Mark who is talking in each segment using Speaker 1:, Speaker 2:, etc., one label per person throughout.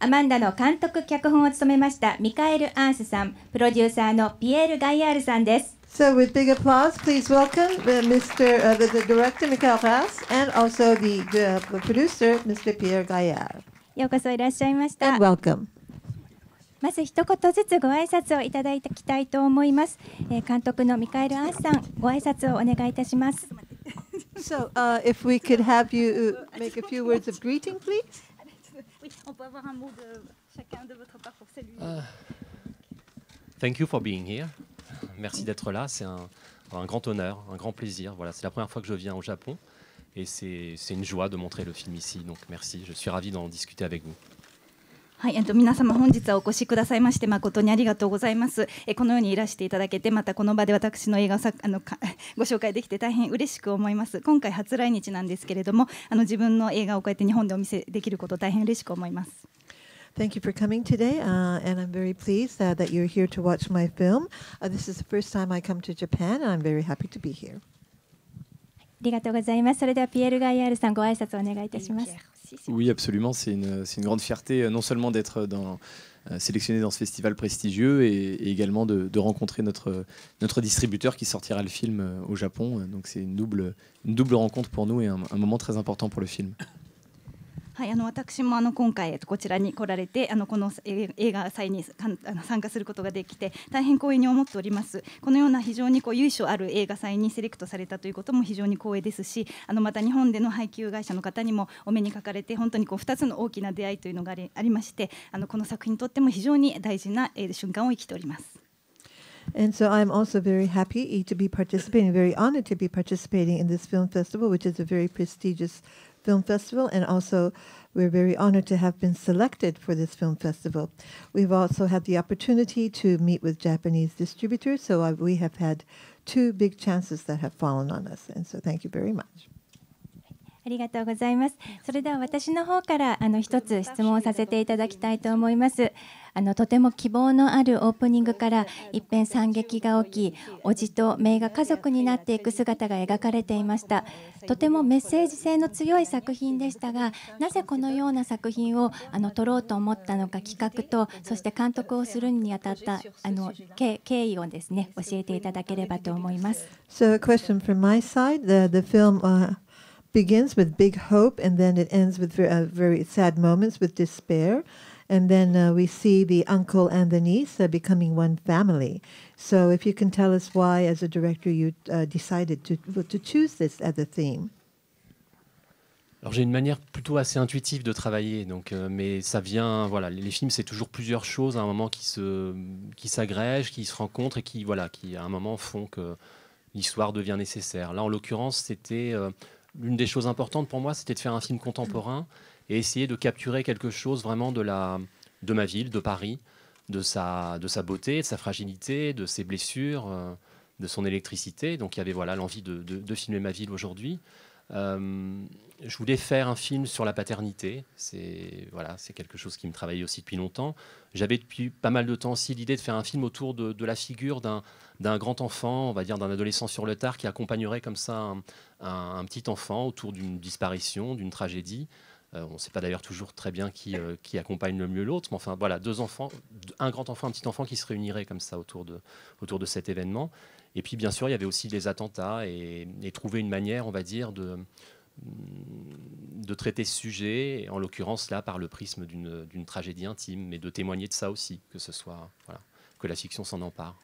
Speaker 1: アマンダの監督脚本を務めましたミカエル・アースさん、プロデューサーのピエール・ガイヤールさんです。
Speaker 2: So with big applause, please welcome the director Michael Haas and also the producer Mr. Pierre Gaillard.
Speaker 1: ようこそいらっしゃいました。
Speaker 2: And welcome.
Speaker 1: まず一言ずつご挨拶をいただきたいと思います。監督のミカエル・アースさん、ご挨拶をお願いいたします。
Speaker 2: So if we could have you make a few words of greeting, please.
Speaker 3: Thank you for being here. Merci d'être là. C'est un grand honneur, un grand plaisir. Voilà, c'est la première fois que je viens au Japon et c'est une joie de montrer le film ici. Donc merci, je suis ravi d'en discuter avec vous.
Speaker 4: はい、皆様本日はお越しくださいまして誠にありがとうございます。このようにいらしていただけて、またこの場で私の映画をご紹介できて大変嬉しく思います。今回初来日なんですけれども、自分の映画をこうやって日本でお見せできること大変嬉しく思います。
Speaker 2: Thank you for coming today, and I'm very pleased that you're here to watch my film. This is the first time I come to Japan, and I'm very happy to be here.
Speaker 1: ありがとうございます。それではピエール・ガイヤールさん、ご挨拶お願いいたします。
Speaker 5: Oui, absolument. C'est une grande fierté, non seulement d'être sélectionné dans ce festival prestigieux, et également de rencontrer notre distributeur qui sortira le film au Japon. Donc c'est une double rencontre pour nous et un moment très important pour le film.
Speaker 4: はい、私も今回こちらに来られてこの映画祭に参加することができて大変光栄に思っております。このような非常に由緒ある映画祭にセレクトされたということも非常に光栄ですし、また日本での配給会社の方にもお目にかかれて本当に2つの大きな出会いというのがありまして、この作品にとっても非常に大事な瞬間を生きております。
Speaker 2: And so I'm also very happy to be participating, very honored to be participating in this film festival, which is a very prestigious film festival, and also we're very honored to have been selected for this film festival. We've also had the opportunity to meet with Japanese distributors, so we have had two big chances that have fallen on us, and so thank you very much.
Speaker 1: ありがとうございます。それでは私の方から一つ質問をさせていただきたいと思います。とても希望のあるオープニングから一変惨劇が起き、叔父と姪が家族になっていく姿が描かれていました。とてもメッセージ性の強い作品でしたが、なぜこのような作品を撮ろうと思ったのか、企画とそして監督をするにあたった経緯をですね、教えていただければと思います。
Speaker 2: So a question from my side, the film begins with big hope, and then it ends with very sad moments with despair. And then we see the uncle and the niece becoming one family. So if you can tell us why, as a director, you decided to choose this as a theme.
Speaker 3: Alors j'ai une manière plutôt assez intuitive de travailler, donc, mais ça vient, voilà, les films c'est toujours plusieurs choses à un moment qui s'agrègent, qui se rencontrent et qui à un moment font que l'histoire devient nécessaire. Là en l'occurrence c'était l'une des choses importantes pour moi, c'était de faire un film contemporain et essayer de capturer quelque chose vraiment de ma ville, de Paris, de sa beauté, de sa fragilité, de ses blessures, de son électricité. Donc il y avait l'envie de filmer ma ville aujourd'hui. Je voulais faire un film sur la paternité. C'est quelque chose qui me travaillait aussi depuis longtemps. J'avais depuis pas mal de temps aussi l'idée de faire un film autour de la figure d'un grand enfant, on va dire d'un adolescent sur le tard qui accompagnerait comme ça un petit enfant autour d'une disparition, d'une tragédie. On ne sait pas d'ailleurs toujours très bien qui accompagne le mieux l'autre, mais enfin voilà, deux enfants, un grand enfant, un petit enfant qui se réuniraient comme ça autour de cet événement. Et puis bien sûr, il y avait aussi les attentats et trouver une manière, on va dire, de traiter ce sujet, en l'occurrence là par le prisme d'une tragédie intime, mais de témoigner de ça aussi, que ce soit que la fiction s'en empare.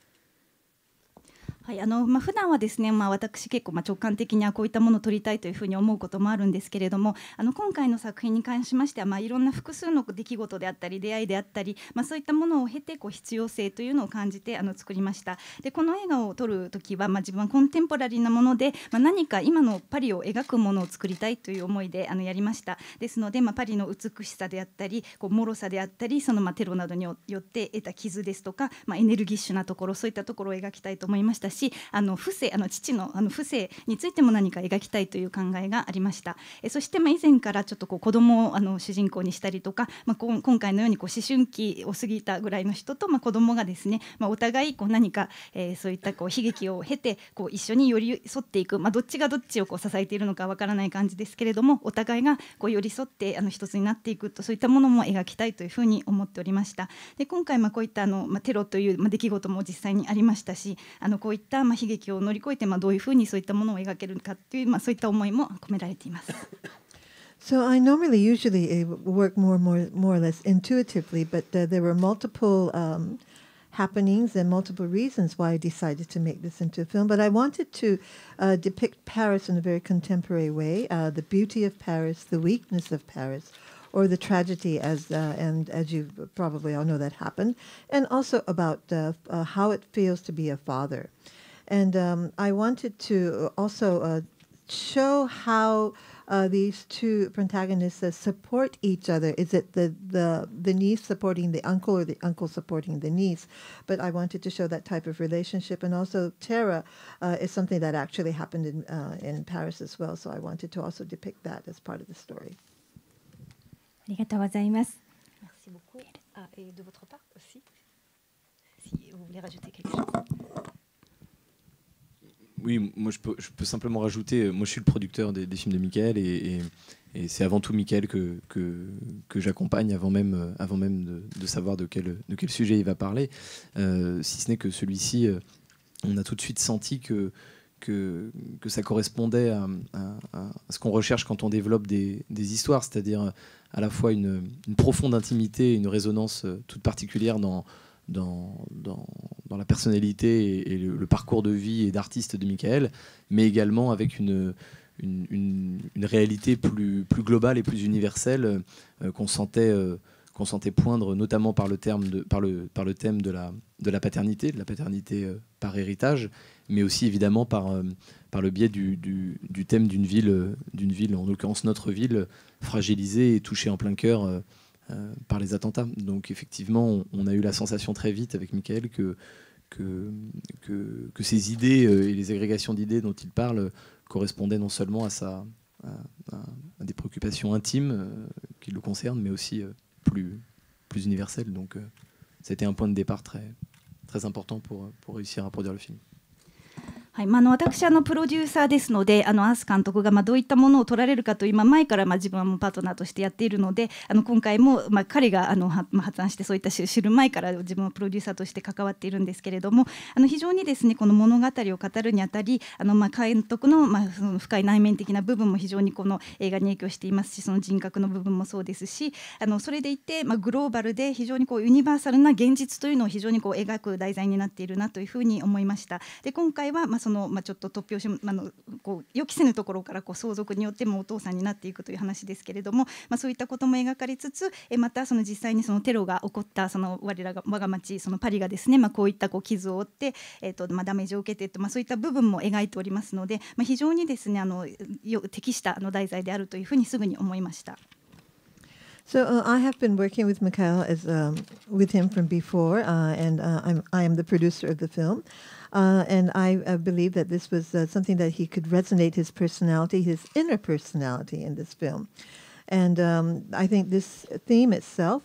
Speaker 4: はい、普段はですね、私結構直感的にはこういったものを撮りたいというふうに思うこともあるんですけれども、今回の作品に関しましては、いろんな複数の出来事であったり出会いであったり、そういったものを経て必要性というのを感じて作りました。でこの映画を撮る時は、自分はコンテンポラリーなもので、何か今のパリを描くものを作りたいという思いでやりました。ですので、パリの美しさであったり脆さであったり、そのテロなどによって得た傷ですとか、エネルギッシュなところ、そういったところを描きたいと思いましたし、父の父性についても何か描きたいという考えがありました。そして以前からちょっと子供を主人公にしたりとか、今回のように思春期を過ぎたぐらいの人と子供がですね、お互い何か、そういった悲劇を経て一緒に寄り添っていく、どっちがどっちを支えているのかわからない感じですけれども、お互いが寄り添って一つになっていくと、そういったものも描きたいというふうに思っておりました。で今回こういったテロという出来事も実際にありましたし、こういった悲劇を乗り越えてどういうふうにそういったものを描けるかという、そういった思いも込められています。
Speaker 2: So I usually work more or less intuitively, but there were multiple happenings and multiple reasons why I decided to make this into a film. But I wanted to depict Paris in a very contemporary way, the beauty of Paris, the weakness of Paris, or the tragedy, and as you probably all know that happened, and also about how it feels to be a father. And I wanted to also show how these two protagonists support each other. Is it the niece supporting the uncle or the uncle supporting the niece? But I wanted to show that type of relationship. And also Terra is something that actually happened in Paris as well. So I wanted to also depict that as part of the story.
Speaker 1: ありがとうございます。
Speaker 4: Merci beaucoup. Et de votre part aussi, si vous voulez rajouter quelque chose.
Speaker 5: Oui, moi je peux simplement rajouter, moi je suis le producteur des films de Michael et c'est avant tout Michael que j'accompagne avant même de savoir de quel sujet il va parler. Si ce n'est que celui-ci, on a tout de suite senti que ça correspondait à ce qu'on recherche quand on développe des histoires, c'est-à-dire à la fois une profonde intimité, une résonance toute particulière dans la personnalité et le parcours de vie et d'artiste de Michael, mais également avec une réalité plus globale et plus universelle qu'on sentait poindre notamment par le thème de la paternité, par héritage, mais aussi évidemment par le biais du thème d'une ville, en l'occurrence notre ville, fragilisée et touchée en plein cœur par les attentats. Donc effectivement, on a eu la sensation très vite avec Michael que ces idées et les agrégations d'idées dont il parle correspondaient non seulement à des préoccupations intimes qui le concernent, mais aussi plus universelles. Donc c'était un point de départ très, très important pour réussir à produire le film.
Speaker 4: はい、私プロデューサーですので、アース監督がどういったものを撮られるかと今前から自分はもうパートナーとしてやっているので、今回も彼が発案してそういった知る前から自分はプロデューサーとして関わっているんですけれども、非常にですねこの物語を語るにあたり監督のその深い内面的な部分も非常にこの映画に影響していますし、その人格の部分もそうですし、それでいてグローバルで非常にユニバーサルな現実というのを非常に描く題材になっているなというふうに思いました。で今回はちょっと突拍子予期せぬところから相続によってもお父さんになっていくという話ですけれども、そういったことも描かれつつ、また実際にテロが起こった我が町パリがですね、こういった傷を負って、ダメージを受けてそういった部分も描いておりますので、非常にですね適した題材であるというふうにすぐに思いました。
Speaker 2: So I have been working with Mikhail with him from before, and I am the producer of the film. And I believe that this was something that he could resonate his personality, his inner personality in this film. And I think this theme itself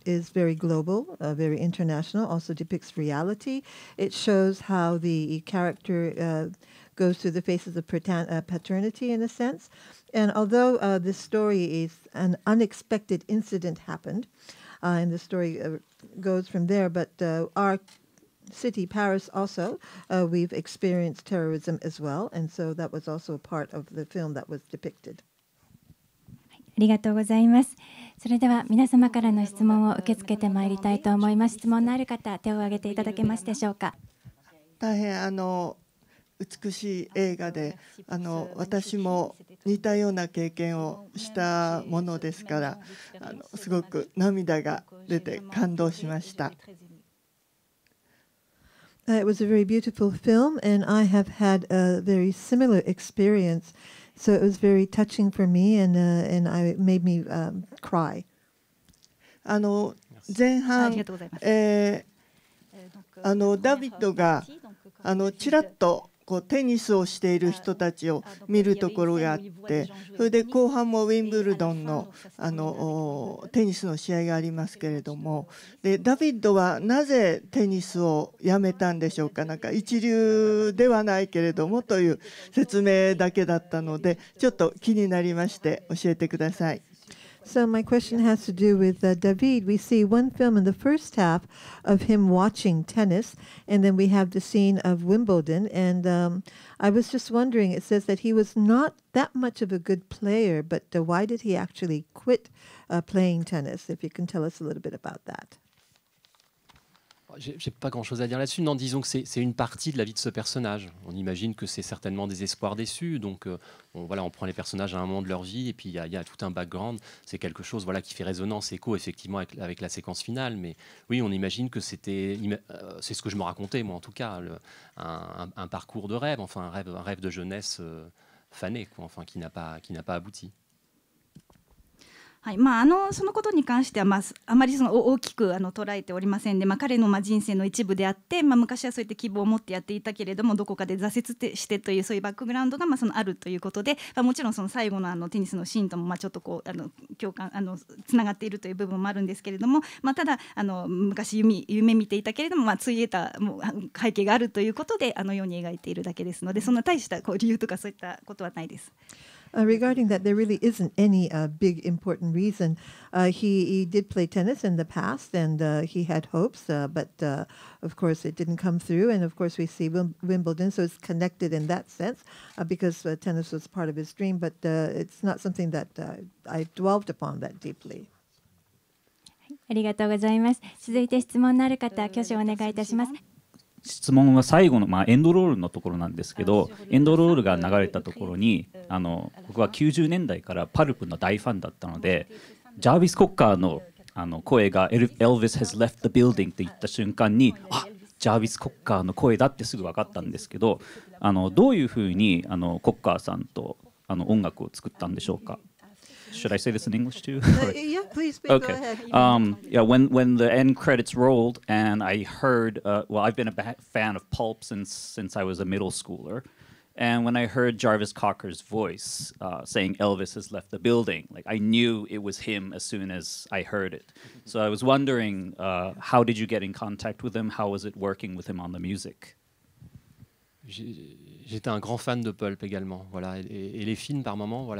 Speaker 2: is very global, very international, also depicts reality. It shows how the character goes through the phases of paternity in a sense. And although this story is an unexpected incident happened, and the story goes from there, but our city, Paris, also, we've experienced terrorism as well, and so that was also a part of the film that was depicted.
Speaker 1: ありがとうございます。それでは皆様からの質問を受け付けてまいりたいと思います。質問のある方、手を挙げていただけますでしょうか。
Speaker 6: 大変美しい映画で私も似たような経験をしたものですからすごく涙が出て感動しました。
Speaker 2: It was a very beautiful film, and I have had a very similar experience. So it was very touching for me, and it made me cry. 前半ダビッドが
Speaker 6: ちらっとこうテニスをしている人たちを見るところがあって、それで後半もウィンブルドンのテニスの試合がありますけれども、でダビッドはなぜテニスをやめたんでしょうか。なんか一流ではないけれどもという説明だけだったので、ちょっと気になりまして教えてください。
Speaker 2: So my question has to do with David. We see one film in the first half of him watching tennis, and then we have the scene of Wimbledon. And I was just wondering, it says that he was not that much of a good player, but why did he actually quit playing tennis? If you can tell us a little bit about that.
Speaker 3: J'ai pas grand-chose à dire là-dessus. Non, disons que c'est une partie de la vie de ce personnage. On imagine que c'est certainement des espoirs déçus. Donc, on prend les personnages à un moment de leur vie et puis il y a tout un background. C'est quelque chose qui fait résonance, écho, effectivement, avec la séquence finale. Mais oui, on imagine que c'est ce que je me racontais, moi, en tout cas, un parcours de rêve, enfin, un rêve de jeunesse fané, quoi, enfin, qui n'a pas abouti.
Speaker 4: はい、そのことに関しては、あまり大きく捉えておりませんで、彼の人生の一部であって、昔はそういった希望を持ってやっていたけれども、どこかで挫折してというそういうバックグラウンドがあるということで、もちろん最後のテニスのシーンともちょっとこう共感つながっているという部分もあるんですけれども、ただ昔夢見ていたけれども、ついえた背景があるということで世に描いているだけですので、そんな大した理由とかそういったことはないです。
Speaker 2: Regarding that, there really isn't any big important reason. He did play tennis in the past, and he had hopes, but of course it didn't come through. And of course we see Wimbledon, so it's connected in that sense because tennis was part of his dream. But it's not something that I dwelled upon that deeply.
Speaker 1: ありがとうございます。続いて質問のある方、挙手をお願いいたします。
Speaker 7: 質問は最後の、エンドロールのところなんですけど、エンドロールが流れたところに僕は90年代からパルプの大ファンだったので、ジャービス・コッカーの声が Elvis has left the building って言った瞬間に、ジャービス・コッカーの声だってすぐ分かったんですけど、どういうふうにコッカーさんと音楽を作ったんでしょうか。Should I say this in English too?
Speaker 2: Yeah, please.
Speaker 7: Okay.
Speaker 2: Go ahead.
Speaker 7: Yeah, when the end credits rolled, and I heard, well, I've been a fan of Pulp since I was a middle schooler, and when I heard Jarvis Cocker's voice saying Elvis has left the building, like I knew it was him as soon as I heard it. So I was wondering, how did you get in contact with him? How was it working with him on the music?
Speaker 3: J'étais un grand fan de Pulp également, voilà, et les films par moments,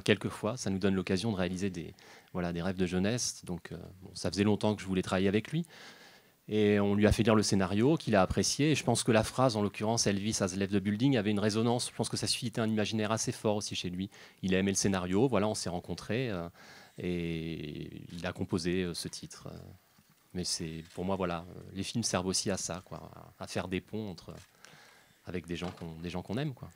Speaker 3: quelquefois, ça nous donne l'occasion de réaliser des rêves de jeunesse. Donc, ça faisait longtemps que je voulais travailler avec lui, et on lui a fait lire le scénario, qu'il a apprécié. Et je pense que la phrase, en l'occurrence, Elvis has left the building, avait une résonance. Je pense que ça suscitait un imaginaire assez fort aussi chez lui. Il a aimé le scénario, voilà, on s'est rencontrés, et il a composé ce titre. Mais pour moi, voilà, les films servent aussi à ça, quoi, à faire des ponts avec des gens qu'on aime, quoi.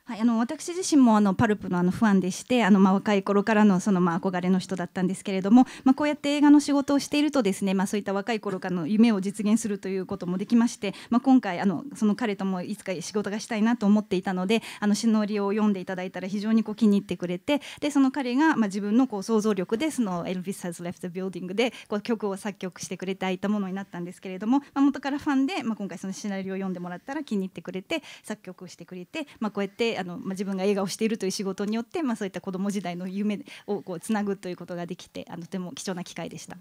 Speaker 4: はい、私自身もパルプのファンでして、若い頃からの憧れの人だったんですけれども、こうやって映画の仕事をしているとですね、そういった若い頃からの夢を実現するということもできまして、今回その彼ともいつか仕事がしたいなと思っていたので、シナリオを読んでいただいたら非常に気に入ってくれて、でその彼が自分の想像力でElvis has left the building で曲を作曲してくれていたものになったんですけれども、元からファンで、今回そのシナリオを読んでもらったら気に入ってくれて作曲してくれて、こうやって自分が映画をしているという仕事によって、そういった子供時代の夢をつなぐということができて、とても貴重な機会でした。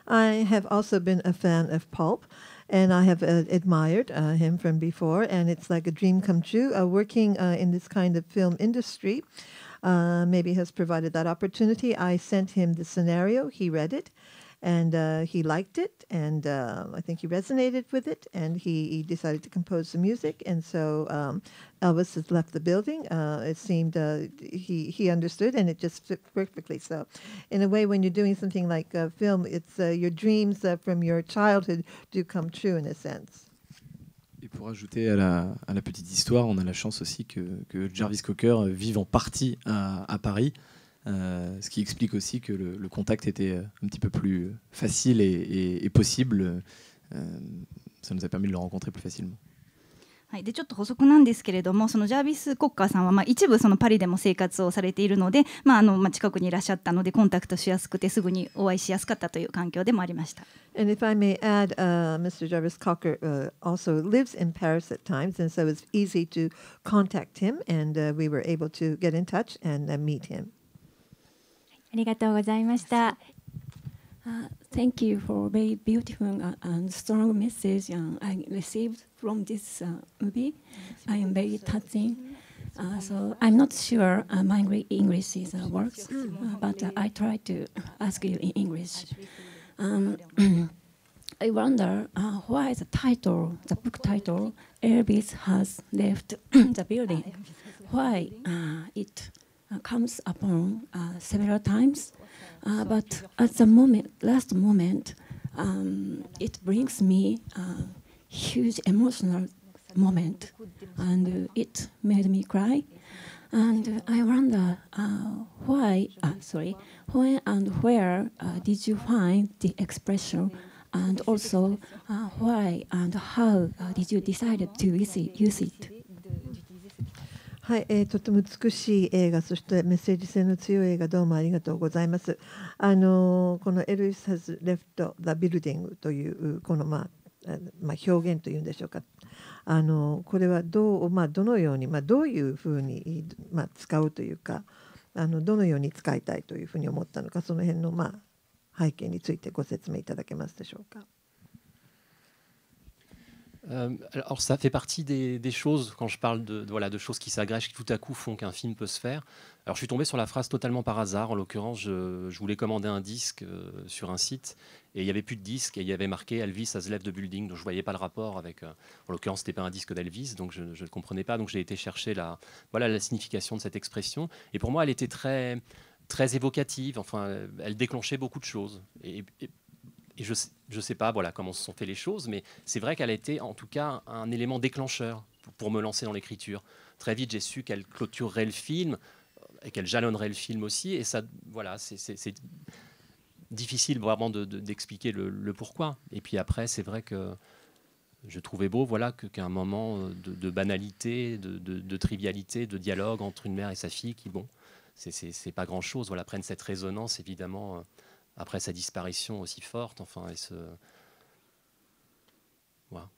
Speaker 2: I have also been a fan of Pulp, and I have admired him from before, and it's like a dream come true. Working in this kind of film industry maybe has provided that opportunity. I sent him the scenario, he read it, and he liked it, and I think he resonated with it, and he decided to compose the music, and so Elvis has left the building. It seemed he understood, and it just fit perfectly. So in a way, when you're doing something like film, it's your dreams from your childhood do come true in a sense.
Speaker 5: Et pour ajouter à la petite histoire, on a la chance aussi que Jarvis Cocker vive en partie à Paris. Ce qui explique aussi que le contact était un petit peu plus facile et possible. Ça nous a permis de le rencontrer plus facilement.
Speaker 4: はい、でちょっと補足なんですけれども、そのジャービス・コッカーさんは一部そのパリでも生活をされているので、近くにいらっしゃったのでコンタクトしやすくてすぐにお会いしやすかったという環境でもありました。
Speaker 2: And if I may add, Mr. Jarvis Cocker also lives in Paris at times, and so it's easy to contact him, and we were able to get in touch and meet him.
Speaker 1: ありがとうございました。
Speaker 8: Thank you for a very beautiful and strong message I received from this movie. I am very touching. So I'm not sure my English is works, but I try to ask you in English. I wonder why the title, the book title, Elvis has left the building. Why it comes upon several times, but at the last moment, it brings me a huge emotional moment, and it made me cry. And I wonder when and where did you find the expression, and also why and how did you decide to use it?
Speaker 2: はい、とても美しい映画、そしてメッセージ性の強い映画、どうもありがとうございます。この Elvis has left the building というこの、表現というんでしょうか。これはどのように、どういうふうに、使うというか、どのように使いたいというふうに思ったのか、その辺の、背景についてご説明いただけますでしょうか。
Speaker 3: Alors ça fait partie des choses, quand je parle de choses qui s'agrègent, qui tout à coup font qu'un film peut se faire. Alors je suis tombé sur la phrase totalement par hasard. En l'occurrence, je voulais commander un disque sur un site et il n'y avait plus de disque et il y avait marqué Elvis has left the building. Donc je ne voyais pas le rapport avec... en l'occurrence, ce n'était pas un disque d'Elvis, donc je ne comprenais pas. Donc j'ai été chercher la signification de cette expression. Et pour moi, elle était très, très évocative. Enfin, elle déclenchait beaucoup de choses. Et je ne sais pas comment se sont fait les choses, mais c'est vrai qu'elle a été en tout cas un élément déclencheur pour me lancer dans l'écriture. Très vite, j'ai su qu'elle clôturerait le film et qu'elle jalonnerait le film aussi. Et ça, c'est difficile vraiment d'expliquer le pourquoi. Et puis après, c'est vrai que je trouvais beau qu'à un moment de banalité, de trivialité, de dialogue entre une mère et sa fille qui, c'est pas grand-chose, prennent cette résonance évidemment... après sa disparition aussi forte, voilà.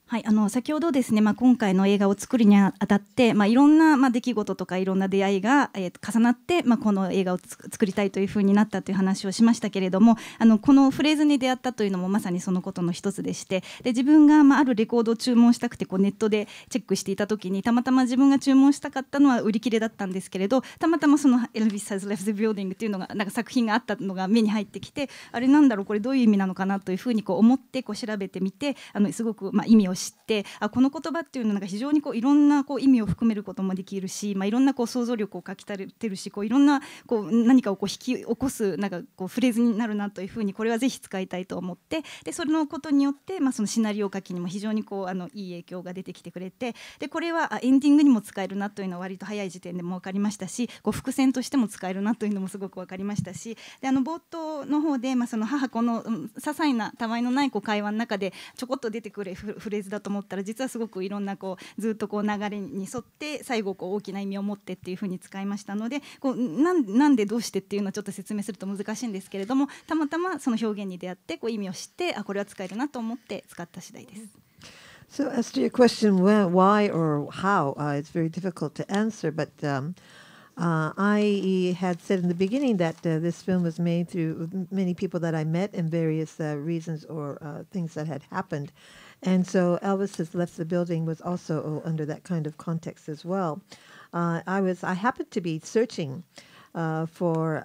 Speaker 4: はい、先ほどですね、今回の映画を作るにあたって、いろんな、出来事とかいろんな出会いが、重なって、この映画を作りたいというふうになったという話をしましたけれども、このフレーズに出会ったというのもまさにそのことの一つでして、で自分が、あるレコードを注文したくてネットでチェックしていた時にたまたま自分が注文したかったのは売り切れだったんですけれど、たまたまその Elvis has left the building っていうのが作品があったのが目に入ってきて、あれなんだろうこれどういう意味なのかなというふうに思って調べてみて、すごく、意味を知って、この言葉っていうのは非常にいろんな意味を含めることもできるし、いろんな想像力をかきたてるし、いろんな何かを引き起こすフレーズになるなというふうに、これはぜひ使いたいと思って、でそれのことによって、そのシナリオ書きにも非常にいい影響が出てきてくれて、でこれはエンディングにも使えるなというのは割と早い時点でも分かりましたし、伏線としても使えるなというのもすごく分かりましたし、で冒頭の方で、その母子の些細なたわいのない会話の中でちょこっと出てくるフレーズだと思ったら、実はすごくいろんなずっと流れに沿って最後大きな意味を持ってっていうふうに使いましたので、なんでどうしてっていうのはちょっと説明すると難しいんですけれども、たまたまその表現に出会って意味を知って、これは使えるなと思って使った次第です。
Speaker 2: So as to your question, why or how, it's very difficult to answer, but I had said in the beginning that this film was made through many people that I met and various reasons or things that had happened. And so Elvis Has Left the Building was also under that kind of context as well. I happened to be searching for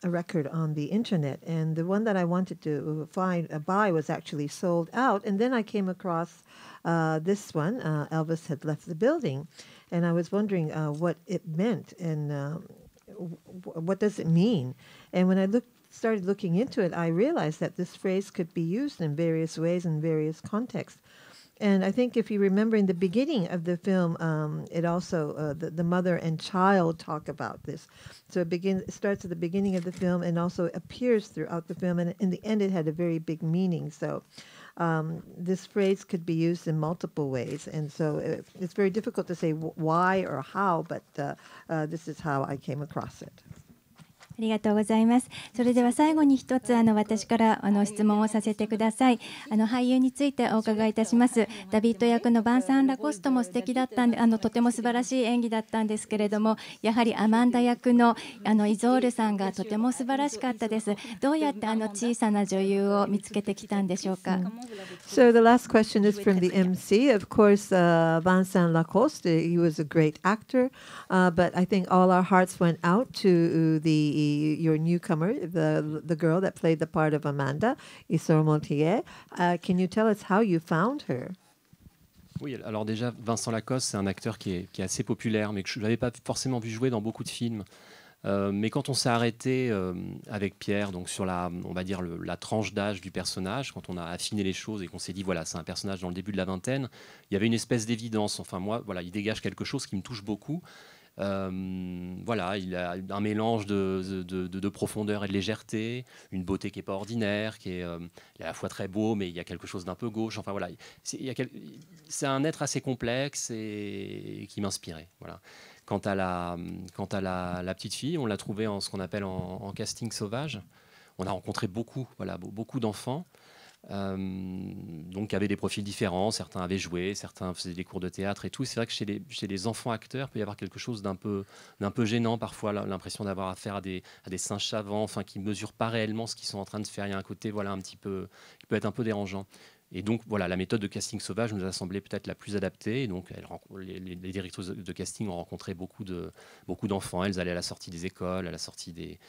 Speaker 2: a record on the internet, and the one that I wanted to buy was actually sold out. And then I came across this one, Elvis Had Left the Building, and I was wondering what it meant and what does it mean. And when I started looking into it, I realized that this phrase could be used in various ways in various contexts. And I think if you remember in the beginning of the film, it also, the mother and child talk about this. So it starts at the beginning of the film and also appears throughout the film. And in the end, it had a very big meaning. So this phrase could be used in multiple ways, and so it's very difficult to say why or how, but this is how I came across it.
Speaker 1: ありがとうございます。それでは最後に一つ私から質問をさせてください。俳優についてお伺いいたします。ダビッド役のバンサン・ラコストも素敵だったんで、とても素晴らしい演技だったんですけれども、やはりアマンダ役のイゾールさんがとても素晴らしかったです。どうやって小さな女優を見つけてきたんでしょうか。
Speaker 2: So the last question is from the MC. Of course, Vincent Lacoste, he was a great actor, but I think all our hearts went out to your newcomer, the girl that played the part of Amanda, Isor Montier. Can you tell us how you found her?
Speaker 3: Oui, alors déjà, Vincent Lacoste, c'est un acteur qui est assez populaire, mais que je ne l'avais pas forcément vu jouer dans beaucoup de films. Mais quand on s'est arrêté avec Pierre donc sur on va dire la tranche d'âge du personnage, quand on a affiné les choses et qu'on s'est dit voilà, c'est un personnage dans le début de la vingtaine, il y avait une espèce d'évidence. Enfin moi, voilà, il dégage quelque chose qui me touche beaucoup. Voilà, il a un mélange de profondeur et de légèreté, une beauté qui n'est pas ordinaire, il est à la fois très beau, mais il y a quelque chose d'un peu gauche. Enfin voilà, c'est un être assez complexe et qui m'inspirait. Voilà. Quant à la petite fille, on l'a trouvée en ce qu'on appelle en casting sauvage. On a rencontré beaucoup d'enfants. Donc qui avaient des profils différents, certains avaient joué, certains faisaient des cours de théâtre et tout. C'est vrai que chez les enfants acteurs, il peut y avoir quelque chose d'un peu gênant parfois, l'impression d'avoir affaire à des singes savants, enfin qui mesurent pas réellement ce qu'ils sont en train de faire. Il y a un côté un petit peu qui peut être un peu dérangeant. Et donc voilà, la méthode de casting sauvage nous a semblé peut-être la plus adaptée. Et donc les directrices de casting ont rencontré beaucoup d'enfants. Elles allaient à la sortie des écoles, à la sortie des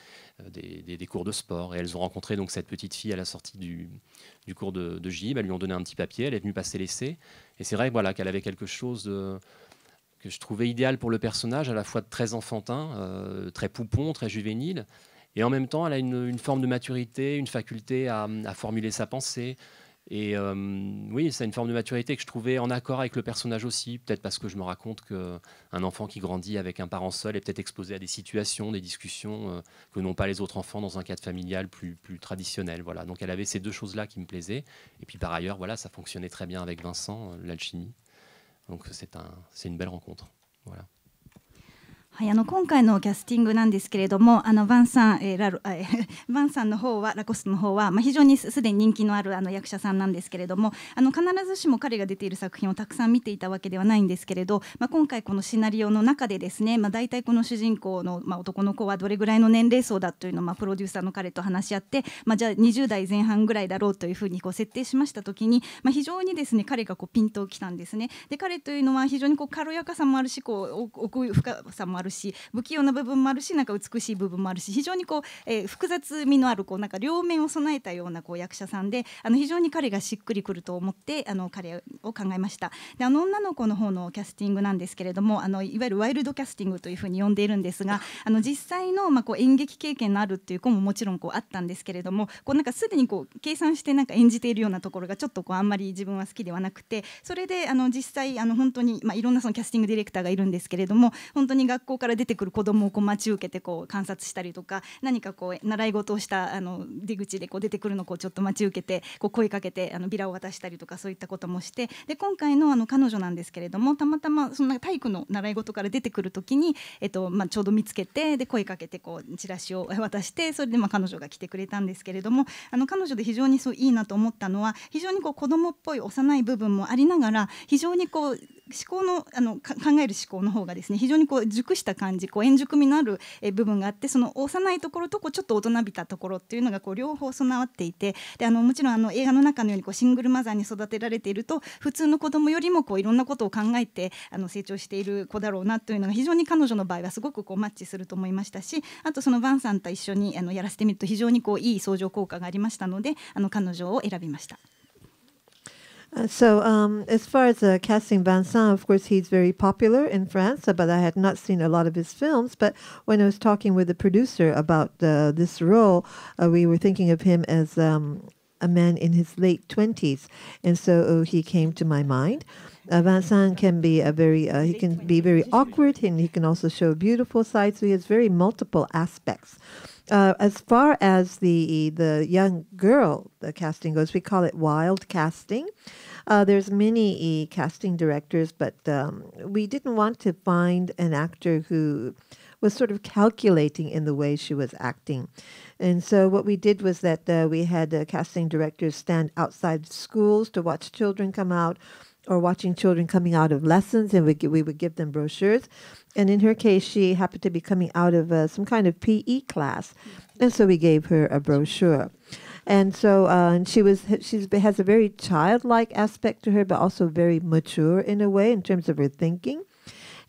Speaker 3: cours de sport. Et elles ont rencontré donc cette petite fille à la sortie du cours de gym. Elles lui ont donné un petit papier, elle est venue passer l'essai. Et c'est vrai qu'elle avait quelque chose que je trouvais idéal pour le personnage, à la fois très enfantin, très poupon, très juvénile. Et en même temps, elle a une forme de maturité, une faculté à formuler sa pensée. Et oui, c'est une forme de maturité que je trouvais en accord avec le personnage aussi, peut-être parce que je me raconte qu'un enfant qui grandit avec un parent seul est peut-être exposé à des situations, des discussions que n'ont pas les autres enfants dans un cadre familial plus traditionnel. Voilà. Donc elle avait ces deux choses-là qui me plaisaient. Et puis par ailleurs, voilà, ça fonctionnait très bien avec Vincent, l'alchimie. Donc c'est une belle rencontre. Voilà.
Speaker 4: はい、今回のキャスティングなんですけれども、ヴァンサンの方はラコストの方は、非常にすでに人気のある役者さんなんですけれども、必ずしも彼が出ている作品をたくさん見ていたわけではないんですけれど、今回このシナリオの中でですね、大体この主人公の、男の子はどれぐらいの年齢層だというのを、プロデューサーの彼と話し合って、じゃあ20代前半ぐらいだろうというふうに設定しました時に、非常にですね彼がピンときたんですね。で彼というのは非常に軽やかさもあるし、奥深さもあるし、不器用な部分もあるし、美しい部分もあるし、非常に複雑味のある両面を備えたような役者さんで、非常に彼がしっくりくると思って彼を考えました。で女の子の方のキャスティングなんですけれども、いわゆるワイルドキャスティングというふうに呼んでいるんですが、実際の演劇経験のあるっていう子ももちろんあったんですけれども、すでに計算して演じているようなところがちょっとあんまり自分は好きではなくて、それで実際本当にいろんなそのキャスティングディレクターがいるんですけれども、本当に学校から出てくる子供を待ち受けて観察したりとか、何か習い事をした出口で出てくるのをちょっと待ち受けて声かけてビラを渡したりとか、そういったこともして、で今回の彼女なんですけれども、たまたまその体育の習い事から出てくる時に、ちょうど見つけて、で声かけてチラシを渡して、それで彼女が来てくれたんですけれども、彼女で非常にいいなと思ったのは、非常に子供っぽい幼い部分もありながら、非常に思考の考える思考の方がですね、非常に熟した感じ、円熟味のある部分があって、その幼いところとちょっと大人びたところっていうのが両方備わっていて、でもちろん映画の中のようにシングルマザーに育てられていると、普通の子供よりもいろんなことを考えて成長している子だろうなというのが非常に彼女の場合はすごくマッチすると思いましたし、あとそのヴァンさんと一緒にやらせてみると非常にいい相乗効果がありましたので、彼女を選びました。
Speaker 2: So as far as casting Vincent, of course, he's very popular in France, but I had not seen a lot of his films. But when I was talking with the producer about this role, we were thinking of him as a man in his late 20s. And so he came to my mind. Vincent can be he can be very awkward, and he can also show beautiful sides. So he has very multiple aspects. As far as the young girl the casting goes, we call it wild casting. There's many casting directors, but we didn't want to find an actor who was sort of calculating in the way she was acting. And so what we did was that we had casting directors stand outside schools to watch children come out, or watching children coming out of lessons, and we would give them brochures. And in her case, she happened to be coming out of some kind of PE class, and so we gave her a brochure. And so and she has a very childlike aspect to her, but also very mature in a way in terms of her thinking.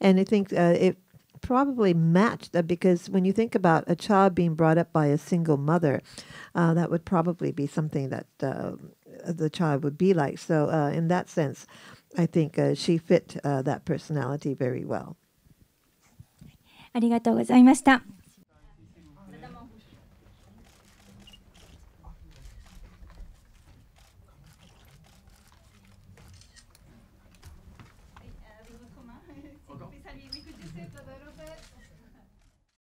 Speaker 2: And I think it probably matched because when you think about a child being brought up by a single mother, that would probably be something that the child would be like. So in that sense, I think she fit that personality very well.
Speaker 1: ありがとうございました。